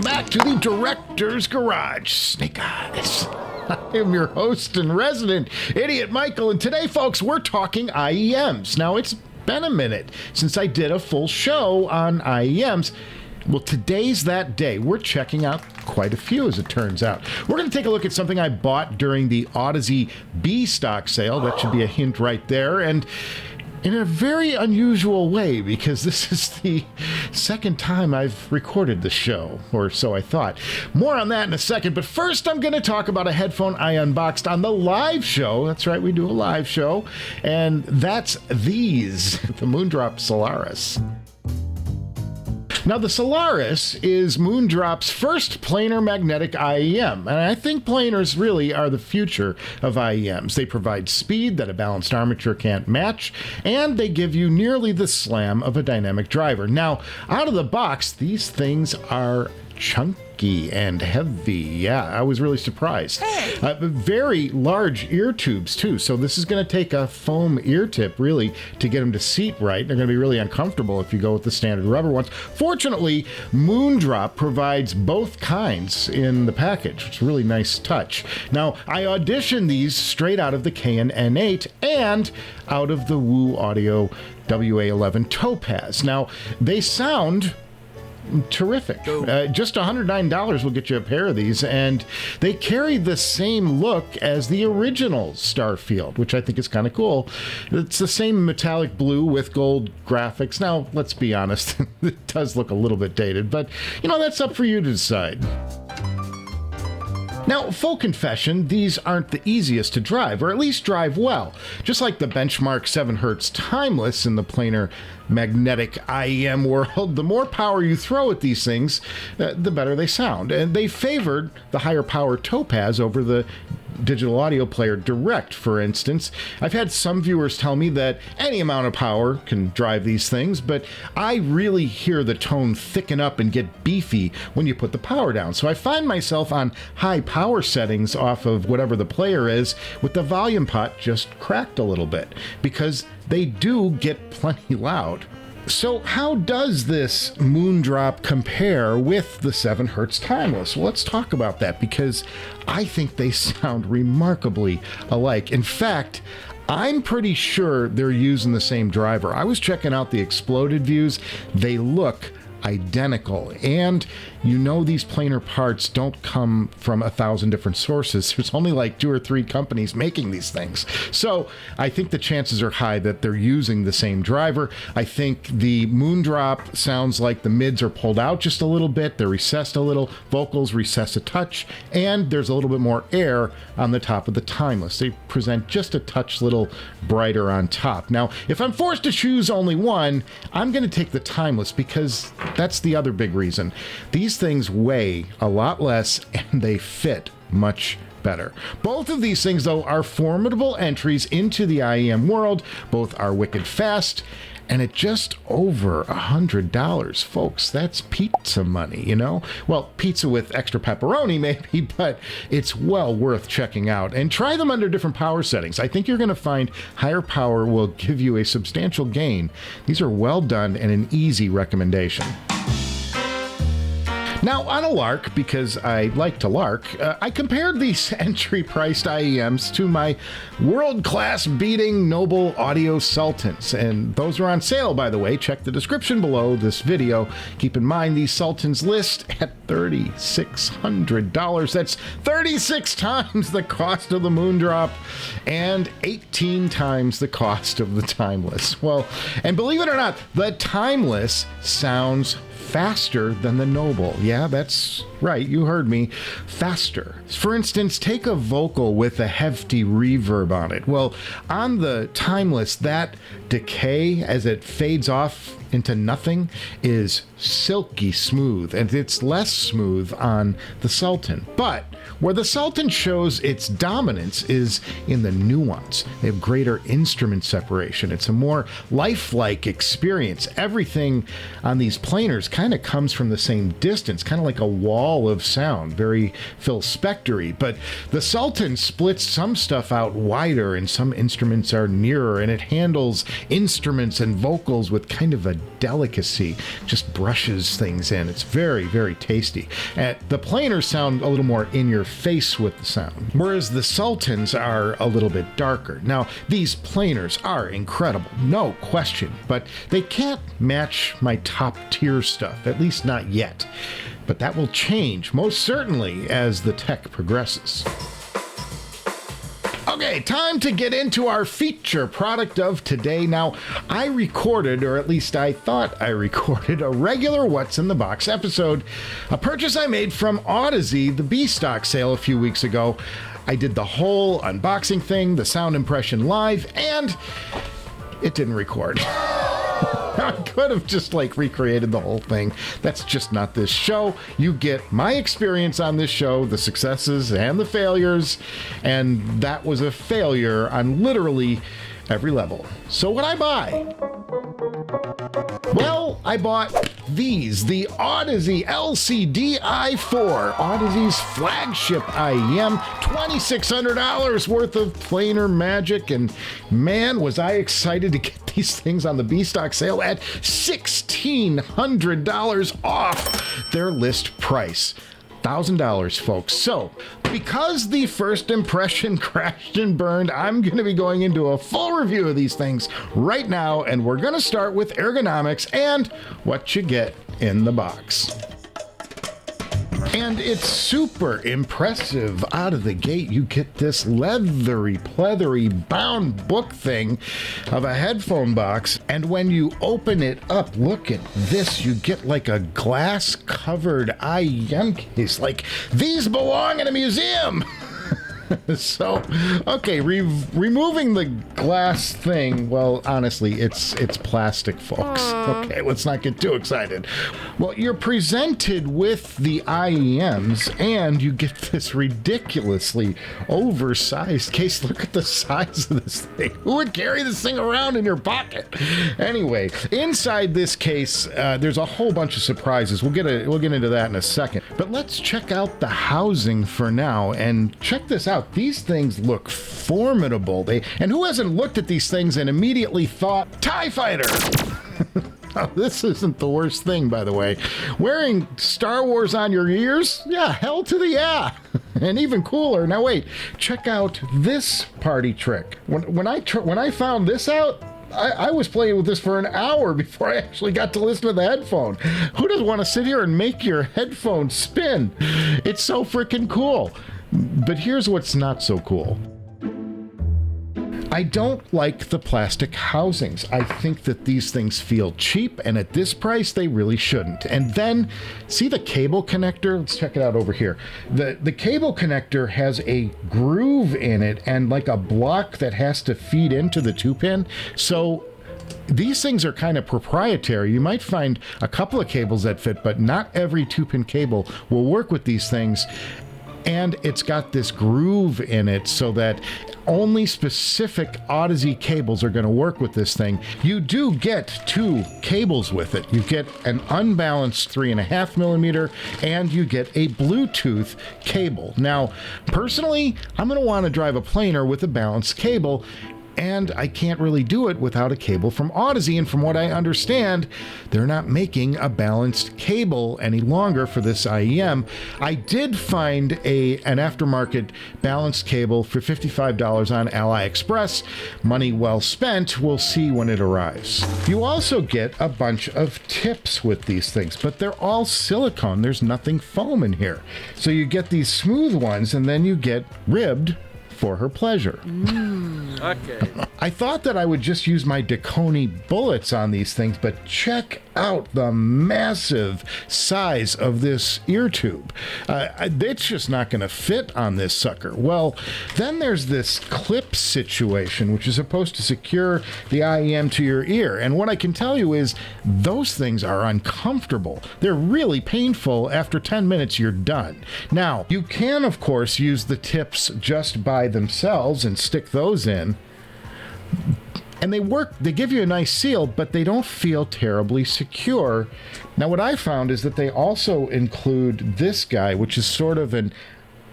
back to the Director's Garage, Snake Eyes. I am your host and resident idiot, Michael, and today, folks, we're talking IEMs. Now, it's been a minute since I did a full show on IEMs. Well, today's that day. We're checking out quite a few, as it turns out. We're going to take a look at something I bought during the Audeze B stock sale. That should be a hint right there. And in a very unusual way, because this is the second time I've recorded the show, or so I thought. More on that in a second, but first I'm going to talk about a headphone I unboxed on the live show. That's right, we do a live show, and that's these, the Moondrop Stellaris. Now, the Stellaris is Moondrop's first planar magnetic IEM, and I think planars really are the future of IEMs. They provide speed that a balanced armature can't match, and they give you nearly the slam of a dynamic driver. Now, out of the box, these things are chunky and heavy. Yeah, I was really surprised. Hey. Very large ear tubes too, so this is going to take a foam ear tip really to get them to seat right. They're going to be really uncomfortable if you go with the standard rubber ones. Fortunately, Moondrop provides both kinds in the package. It's a really nice touch. Now, I auditioned these straight out of the Cayin N8 and out of the Woo Audio WA11 Topaz. Now, they sound terrific. Just $109 will get you a pair of these, and they carry the same look as the original Starfield, which I think is kind of cool. It's the same metallic blue with gold graphics. Now, let's be honest, it does look a little bit dated, but you know, that's up for you to decide. Now, full confession, these aren't the easiest to drive, or at least drive well. Just like the benchmark 7Hz Timeless in the planar magnetic IEM world, the more power you throw at these things, the better they sound. And they favored the higher power Topaz over the digital audio player Direct, for instance. I've had some viewers tell me that any amount of power can drive these things, but I really hear the tone thicken up and get beefy when you put the power down. So I find myself on high power settings off of whatever the player is with the volume pot just cracked a little bit, because they do get plenty loud. So how does this Moondrop compare with the 7Hz Timeless? Well, let's talk about that, because I think they sound remarkably alike. In fact, I'm pretty sure they're using the same driver. I was checking out the exploded views. They look identical, and you know these planar parts don't come from 1,000 different sources. There's only like 2 or 3 companies making these things. So I think the chances are high that they're using the same driver. I think the Moondrop sounds like the mids are pulled out just a little bit, they're recessed a little, vocals recess a touch, and there's a little bit more air on the top of the Timeless. They present just a touch little brighter on top. Now, if I'm forced to choose only one, I'm going to take the Timeless, because that's the other big reason. These things weigh a lot less and they fit much better. Both of these things, though, are formidable entries into the IEM world. Both are wicked fast, and at just over $100, folks, that's pizza money, you know? Well, pizza with extra pepperoni maybe, but it's well worth checking out. And try them under different power settings. I think you're going to find higher power will give you a substantial gain. These are well done and an easy recommendation. Now, on a lark, because I like to lark, I compared these entry-priced IEMs to my world-class beating Noble Audio Sultans, and those are on sale, by the way. Check the description below this video. Keep in mind, these Sultans list at $3,600. That's 36 times the cost of the Moondrop and 18 times the cost of the Timeless. Well, and believe it or not, the Timeless sounds faster than the Noble. Yeah, that's right, you heard me. Faster. For instance, take a vocal with a hefty reverb on it. Well, on the Timeless, that decay as it fades off into nothing is silky smooth, and it's less smooth on the Sultan. But where the Sultan shows its dominance is in the nuance. They have greater instrument separation. It's a more lifelike experience. Everything on these planars kind of comes from the same distance, kind of like a wall of sound, very Phil Spector-y. But the Sultan splits some stuff out wider and some instruments are nearer, and it handles instruments and vocals with kind of a delicacy. Just brushes things in. It's very, very tasty. And the planers sound a little more in your face with the sound, whereas the Sultans are a little bit darker. Now, these planers are incredible, no question, but they can't match my top tier stuff, at least not yet. But that will change, most certainly, as the tech progresses. Okay, time to get into our feature product of today. Now, I recorded, or at least I thought I recorded, a regular What's in the Box episode, a purchase I made from Audeze, the B-Stock sale a few weeks ago. I did the whole unboxing thing, the sound impression live, and it didn't record. I could have just recreated the whole thing. That's just not this show. You get my experience on this show, the successes and the failures, and that was a failure on literally every level. So what'd I buy? Well, I bought these, the Audeze LCD-i4, Audeze's flagship IEM, $2,600 worth of planar magic, and man, was I excited to get these things on the B-Stock sale at $1,600 off their list price. $1,000, folks. So, because the first impression crashed and burned, I'm going to be going into a full review of these things right now, and we're going to start with ergonomics and what you get in the box. And it's super impressive out of the gate. You get this leathery, pleathery, bound book thing of a headphone box. And when you open it up, look at this. You get like a glass-covered IEM case. Like, these belong in a museum. So, okay, removing the glass thing, well, honestly, it's plastic, folks. Okay, let's not get too excited. Well, you're presented with the IEMs, and you get this ridiculously oversized case. Look at the size of this thing. Who would carry this thing around in your pocket? Anyway, inside this case, there's a whole bunch of surprises. We'll get into that in a second. But let's check out the housing for now, and check this out. These things look formidable. And who hasn't looked at these things and immediately thought, TIE Fighter? Oh, this isn't the worst thing, by the way. Wearing Star Wars on your ears? Yeah, hell to the yeah. And even cooler. Now wait, check out this party trick. When I found this out, I was playing with this for an hour before I actually got to listen to the headphone. Who doesn't want to sit here and make your headphone spin? It's so freaking cool. But here's what's not so cool. I don't like the plastic housings. I think that these things feel cheap, and at this price, they really shouldn't. And then, see the cable connector? Let's check it out over here. The cable connector has a groove in it and like a block that has to feed into the 2-pin. So these things are kind of proprietary. You might find a couple of cables that fit, but not every 2-pin cable will work with these things. And it's got this groove in it so that only specific Audeze cables are going to work with this thing. You do get 2 cables with it. You get an unbalanced 3.5 millimeter, and you get a Bluetooth cable. Now, personally, I'm going to want to drive a planer with a balanced cable, and I can't really do it without a cable from Audeze, and from what I understand, they're not making a balanced cable any longer for this IEM. I did find an aftermarket balanced cable for $55 on AliExpress. Money well spent. We'll see when it arrives. You also get a bunch of tips with these things, but they're all silicone. There's nothing foam in here. So you get these smooth ones, and then you get ribbed for her pleasure. Okay. I thought that I would just use my Dakoni bullets on these things, but check out the massive size of this ear tube. It's just not going to fit on this sucker. Well, then there's this clip situation, which is supposed to secure the IEM to your ear. And what I can tell you is those things are uncomfortable. They're really painful. After 10 minutes, you're done. Now, you can, of course, use the tips just by themselves and stick those in. And they work, they give you a nice seal, but they don't feel terribly secure. Now, what I found is that they also include this guy, which is sort of an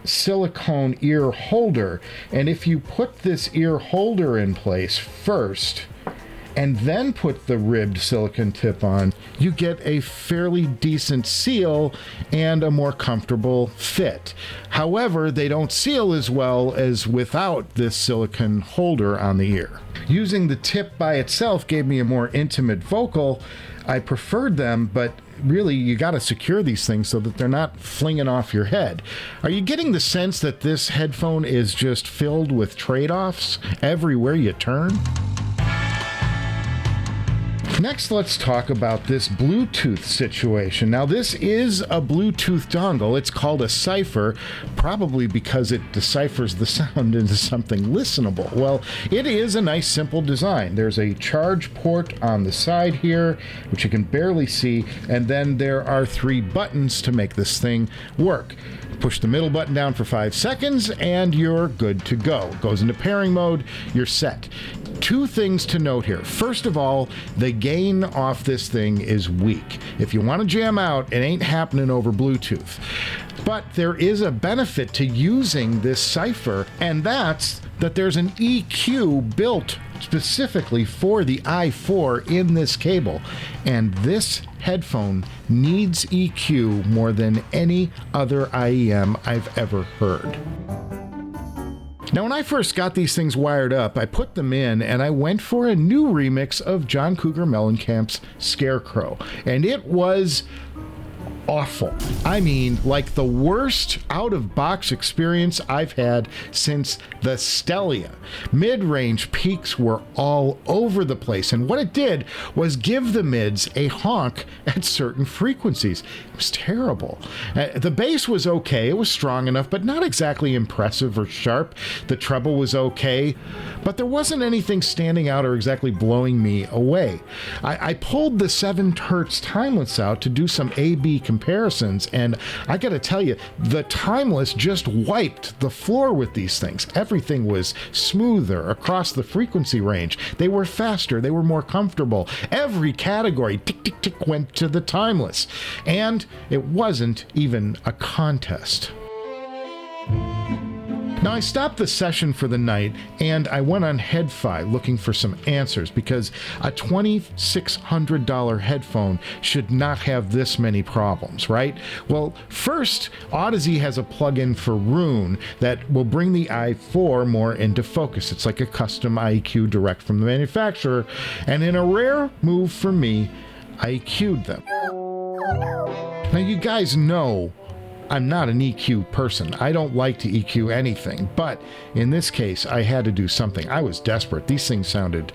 silicone ear holder. And if you put this ear holder in place first, and then put the ribbed silicone tip on, you get a fairly decent seal and a more comfortable fit. However, they don't seal as well as without this silicone holder on the ear. Using the tip by itself gave me a more intimate vocal. I preferred them, but really you got to secure these things so that they're not flinging off your head. Are you getting the sense that this headphone is just filled with trade-offs everywhere you turn? Next, let's talk about this Bluetooth situation. Now, this is a Bluetooth dongle. It's called a cipher, probably because it deciphers the sound into something listenable. Well, it is a nice, simple design. There's a charge port on the side here, which you can barely see, and then there are 3 buttons to make this thing work. Push the middle button down for 5 seconds, and you're good to go. It goes into pairing mode, you're set. 2 things to note here. First of all, the gain off this thing is weak. If you want to jam out, it ain't happening over Bluetooth. But there is a benefit to using this cipher, and that's that there's an EQ built specifically for the i4 in this cable, and this headphone needs EQ more than any other IEM I've ever heard. Now, when I first got these things wired up, I put them in and I went for a new remix of John Cougar Mellencamp's Scarecrow, and it was awful. I mean, like the worst out-of-box experience I've had since the Stellia. Mid-range peaks were all over the place, and what it did was give the mids a honk at certain frequencies. It was terrible. The bass was okay, it was strong enough, but not exactly impressive or sharp. The treble was okay, but there wasn't anything standing out or exactly blowing me away. I pulled the 7 Hz Timeless out to do some A-B comparisons, and I gotta tell you, the Timeless just wiped the floor with these things. Everything was smoother across the frequency range. They were faster, they were more comfortable. Every category, tick, tick, tick, went to the Timeless. And it wasn't even a contest. Now, I stopped the session for the night and I went on HeadFi looking for some answers, because a $2,600 headphone should not have this many problems, right? Well, first, Audeze has a plugin for Roon that will bring the i4 more into focus. It's like a custom IEQ direct from the manufacturer, and in a rare move for me, I EQ'd them. Now, you guys know I'm not an EQ person. I don't like to EQ anything, but in this case, I had to do something. I was desperate. These things sounded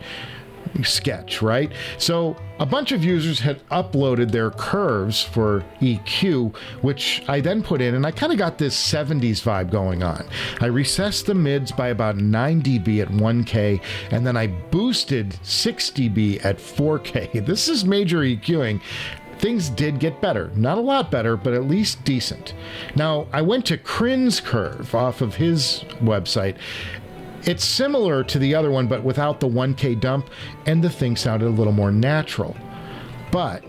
sketch, right? So a bunch of users had uploaded their curves for EQ, which I then put in, and I kind of got this 70s vibe going on. I recessed the mids by about 9 dB at 1K, and then I boosted 6 dB at 4K. This is major EQing. Things did get better. Not a lot better, but at least decent. Now, I went to Crin's curve off of his website. It's similar to the other one, but without the 1K dump, and the thing sounded a little more natural. But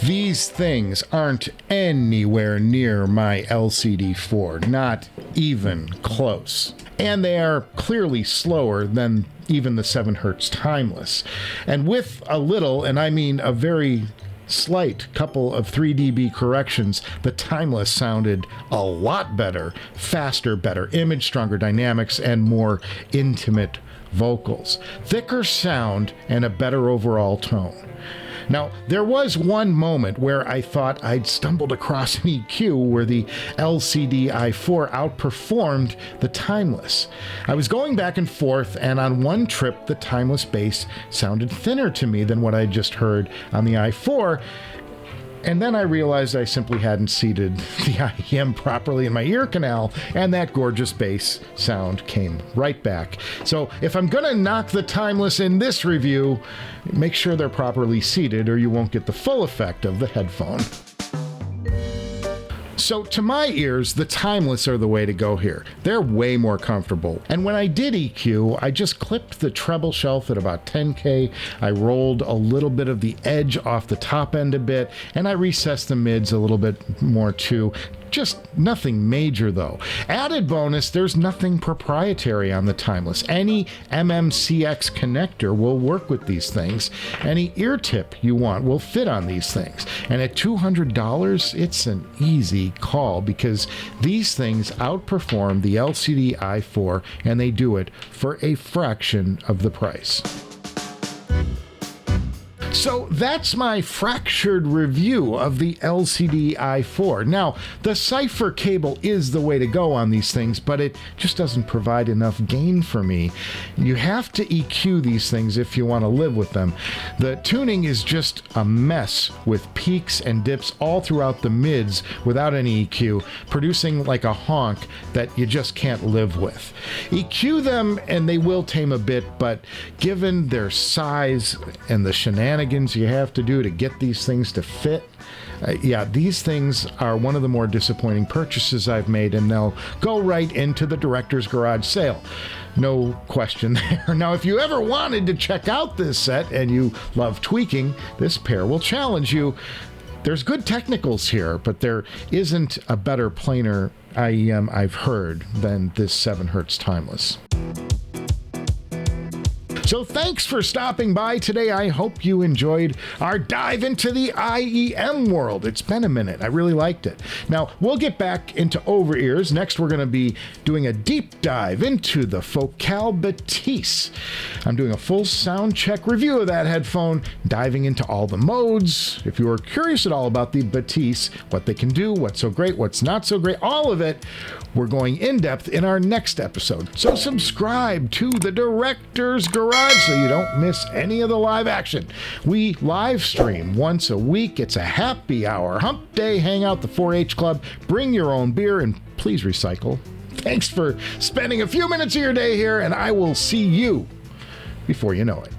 these things aren't anywhere near my LCD-4, not even close. And they are clearly slower than even the 7 Hz Timeless. And with a little, and I mean a very slight couple of 3 dB corrections, the Timeless sounded a lot better, faster, better image, stronger dynamics, and more intimate vocals. Thicker sound and a better overall tone. Now, there was one moment where I thought I'd stumbled across an EQ where the LCD-i4 outperformed the Timeless. I was going back and forth, and on one trip, the Timeless bass sounded thinner to me than what I just heard on the i4. And then I realized I simply hadn't seated the IEM properly in my ear canal, and that gorgeous bass sound came right back. So if I'm gonna knock the Timeless in this review, make sure they're properly seated or you won't get the full effect of the headphone. So to my ears, the Timeless are the way to go here. They're way more comfortable. And when I did EQ, I just clipped the treble shelf at about 10K. I rolled a little bit of the edge off the top end a bit, and I recessed the mids a little bit more too. Just nothing major though. Added bonus, there's nothing proprietary on the Timeless. Any MMCX connector will work with these things. Any ear tip you want will fit on these things. And at $200, it's an easy call because these things outperform the LCD-i4 and they do it for a fraction of the price. So that's my fractured review of the LCD-i4. Now, the cipher cable is the way to go on these things, but it just doesn't provide enough gain for me. You have to EQ these things if you want to live with them. The tuning is just a mess with peaks and dips all throughout the mids without any EQ, producing like a honk that you just can't live with. EQ them and they will tame a bit, but given their size and the shenanigans you have to do to get these things to fit, yeah, these things are one of the more disappointing purchases I've made, and they'll go right into the director's garage sale. No question there. Now, if you ever wanted to check out this set and you love tweaking, this pair will challenge you. There's good technicals here, but there isn't a better planar IEM I've heard than this 7 Hz Timeless. So thanks for stopping by today. I hope you enjoyed our dive into the IEM world. It's been a minute. I really liked it. Now, we'll get back into over-ears. Next, we're going to be doing a deep dive into the Focal Batiste. I'm doing a full sound check review of that headphone, diving into all the modes. If you are curious at all about the Batiste, what they can do, what's so great, what's not so great, all of it, we're going in-depth in our next episode. So subscribe to the Director's Garage so you don't miss any of the live action. We live stream once a week. It's a happy hour, hump day, hang out, the 4-H Club, bring your own beer, and please recycle. Thanks for spending a few minutes of your day here, and I will see you before you know it.